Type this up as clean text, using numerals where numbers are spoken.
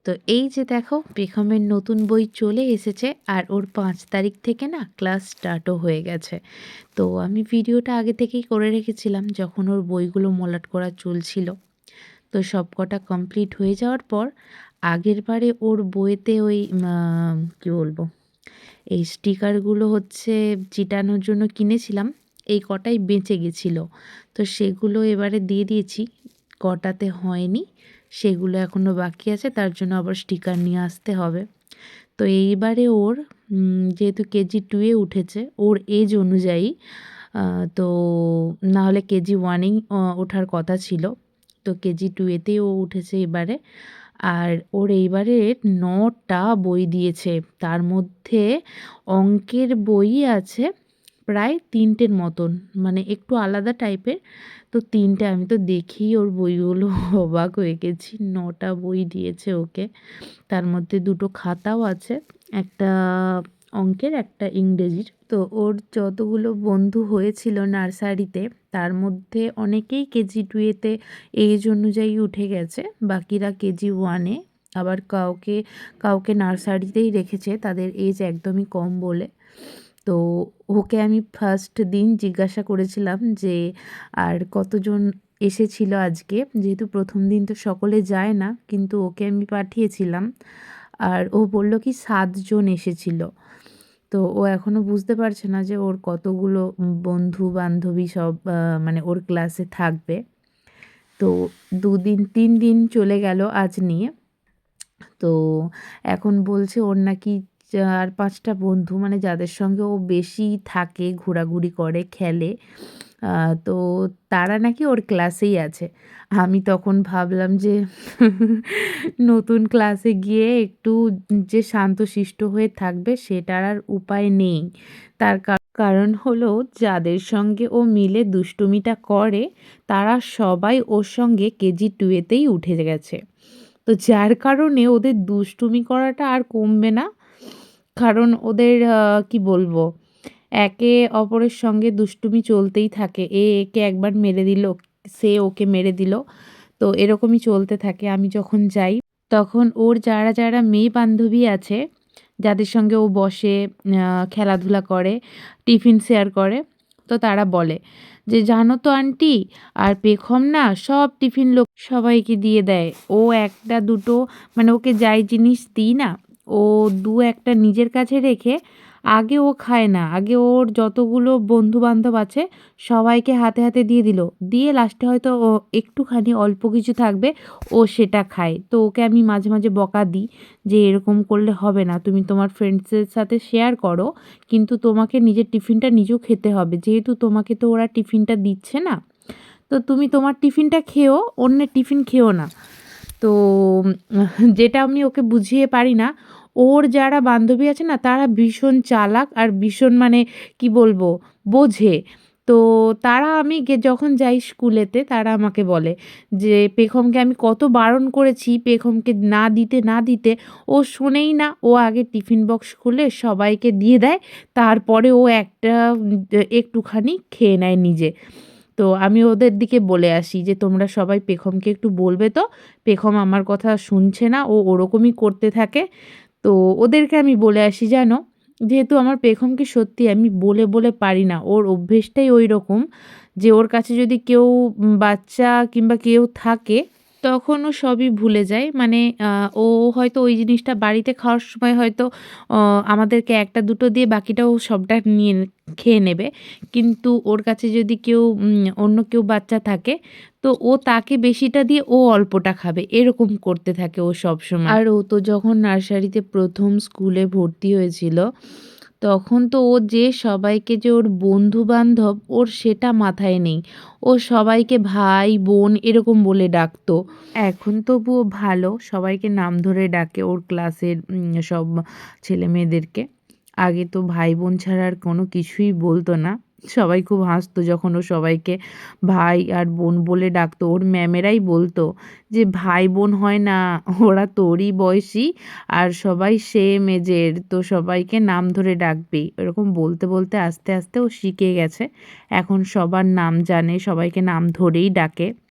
তো এই যে দেখো পেখমের নতুন বই চলে এসেছে আর ওর 5 তারিখ থেকে না ক্লাস স্টার্টও হয়ে গেছে। তো আমি ভিডিওটা আগে থেকেই করে রেখেছিলাম যখন ওর বইগুলো মলাট করা চলছিল। তো সব কটা কমপ্লিট হয়ে যাওয়ার পর আগের বারে ওর বইয়েতে ওই কী বলবো, এই স্টিকারগুলো হচ্ছে চিটানোর জন্য কিনেছিলাম, এই কটাই বেঁচে গেছিলো। তো সেগুলো এবারে দিয়ে দিয়েছি, কটাতে হয়নি সেগুলো এখনও বাকি আছে, তার জন্য আবার স্টিকার নিয়ে আসতে হবে। তো এইবারে ওর যেহেতু KG 2-এ উঠেছে, ওর এজ অনুযায়ী তো নাহলে KG 1-এই ওঠার কথা ছিল, তো KG 2-এতেই ও উঠেছে এবারে। আর ওর এইবারে 9টা বই দিয়েছে, তার মধ্যে অঙ্কের বই আছে প্রায় 3টের মতন, মানে একটু আলাদা টাইপের। তো 3টে আমি তো দেখেই ওর বইগুলো অবাক হয়ে গেছি, 9টা বই দিয়েছে ওকে। তার মধ্যে 2টো খাতাও আছে, একটা অঙ্কের একটা ইংরেজির। তো ওর যতগুলো বন্ধু হয়েছিল নার্সারিতে তার মধ্যে অনেকেই KG 2-এতে এজ অনুযায়ী উঠে গেছে, বাকিরা KG 1-এ। আবার কাউকে কাউকে নার্সারিতেই রেখেছে, তাদের এজ একদমই কম বলে। তো ওকে আমি ফার্স্ট দিন জিজ্ঞাসা করেছিলাম যে আর কতজন এসেছিল আজকে, যেহেতু প্রথম দিন তো সকলে যায় না, কিন্তু ওকে আমি পাঠিয়েছিলাম। আর ও বলল কি 7জন এসেছিল। তো ও এখনও বুঝতে পারছে না যে ওর কতগুলো বন্ধু বান্ধবী সব মানে ওর ক্লাসে থাকবে। তো 2 দিন 3 দিন চলে গেল আজ নিয়ে। তো এখন বলছে ওর নাকি 4-5টা বন্ধু, মানে যাদের সঙ্গে ও বেশি থাকে, ঘোরাঘুরি করে, খেলে, তো তারা নাকি ওর ক্লাসেই আছে। আমি তখন ভাবলাম যে নতুন ক্লাসে গিয়ে একটু যে শান্তশিষ্ট হয়ে থাকবে সেটার আর উপায় নেই। তার কারণ হলো যাদের সঙ্গে ও মিলে দুষ্টুমিটা করে তারা সবাই ওর সঙ্গে KG 2-এতেই উঠে গেছে। তো যার কারণে ওদের দুষ্টুমি করাটা আর কমবে না। কারণ ওদের কি বলবো, একে অপরের সঙ্গে দুষ্টুমি চলতেই থাকে। একে একবার মেরে দিল, সে ওকে মেরে দিল, তো এরকমই চলতে থাকে। আমি যখন যাই তখন ওর যারা যারা মেয়ে বান্ধবী আছে, যাদের সঙ্গে ও বসে খেলাধুলা করে, টিফিন শেয়ার করে, তো তারা বলে যে জানো তো আন্টি, আর পেখম না সব টিফিন লোক সবাইকে দিয়ে দেয়। ও একটা দুটো, মানে ওকে যাই জিনিস দিই না, ও 2-1টা নিজের কাছে রেখে আগে ও খায় না, আগে ওর যতগুলো বন্ধু বান্ধব আছে সবাইকে হাতে হাতে দিয়ে দিল, দিয়ে লাস্টে হয়তো ও একটুখানি অল্প কিছু থাকবে, ও সেটা খায়। তো ওকে আমি মাঝে মাঝে বকা দিই যে এরকম করলে হবে না, তুমি তোমার ফ্রেন্ডসের সাথে শেয়ার করো, কিন্তু তোমাকে নিজের টিফিনটা নিজেও খেতে হবে, যেহেতু তোমাকে তো ওরা টিফিনটা দিচ্ছে না, তো তুমি তোমার টিফিনটা খেও, অন্যের টিফিন খেও না। তো যেটা আমি ওকে বুঝিয়ে পারি না, ওর যারা বান্ধবী আছে না তারা ভীষণ চালাক আর ভীষণ, মানে কি বলবো, বোঝে। তো তারা আমি যখন যাই স্কুলেতে তারা আমাকে বলে যে পেখমকে আমি কত বারণ করেছি পেখমকে না দিতে না দিতে, ও শোনেই না, ও আগে টিফিন বক্স খুলে সবাইকে দিয়ে দেয়, তারপরে ও একটা একটুখানি খেয়ে নেয় নিজে। তো আমি ওদের দিকে বলে আসি যে তোমরা সবাই পেখমকে একটু বলবে তো, পেখম আমার কথা শুনছে না, ও ওরকমই করতে থাকে। তো ওদেরকে আমি বলে আসি, জানো, যেহেতু আমার পেখমকে সত্যি আমি বলে বলে পারি না, ওর অভ্যেসটাই ওই রকম যে ওর কাছে যদি কেউ বাচ্চা কিংবা কেউ থাকে তখন ও সবই ভুলে যায়। মানে ও হয়তো ওই জিনিসটা বাড়িতে খাওয়ার সময় হয়তো আমাদেরকে একটা দুটো দিয়ে বাকিটা ও সবটা নিয়ে খেয়ে নেবে, কিন্তু ওর কাছে যদি কেউ অন্য কেউ বাচ্চা থাকে তো ও তাকে বেশিটা দিয়ে ও অল্পটা খাবে, এরকম করতে থাকে ও সবসময়। আর ও তো যখন নার্সারিতে প্রথম স্কুলে ভর্তি হয়েছিল তখন তো ও যে সবাইকে যে ওর বন্ধু বান্ধব ওর সেটা মাথায় নেই, ও সবাইকে ভাই বোন এরকম বলে ডাকতো। এখন তবুও ভালো, সবাইকে নাম ধরে ডাকে ওর ক্লাসের সব ছেলে মেয়েদেরকে। আগে তো ভাই বোন ছাড়া আর কোনো কিছুই বলতো না, সবাই খুব হাসতো যখন ও সবাইকে ভাই আর বোন বলে ডাকতো। ওর ম্যামেরাই বলতো যে ভাই বোন হয় না, ওরা তোরই বয়সী আর সবাই সেম এজের, তো সবাইকে নাম ধরে ডাকবি, এরকম বলতে বলতে আস্তে আস্তে ও শিখে গেছে। এখন সবার নাম জানে, সবাইকে নাম ধরেই ডাকে।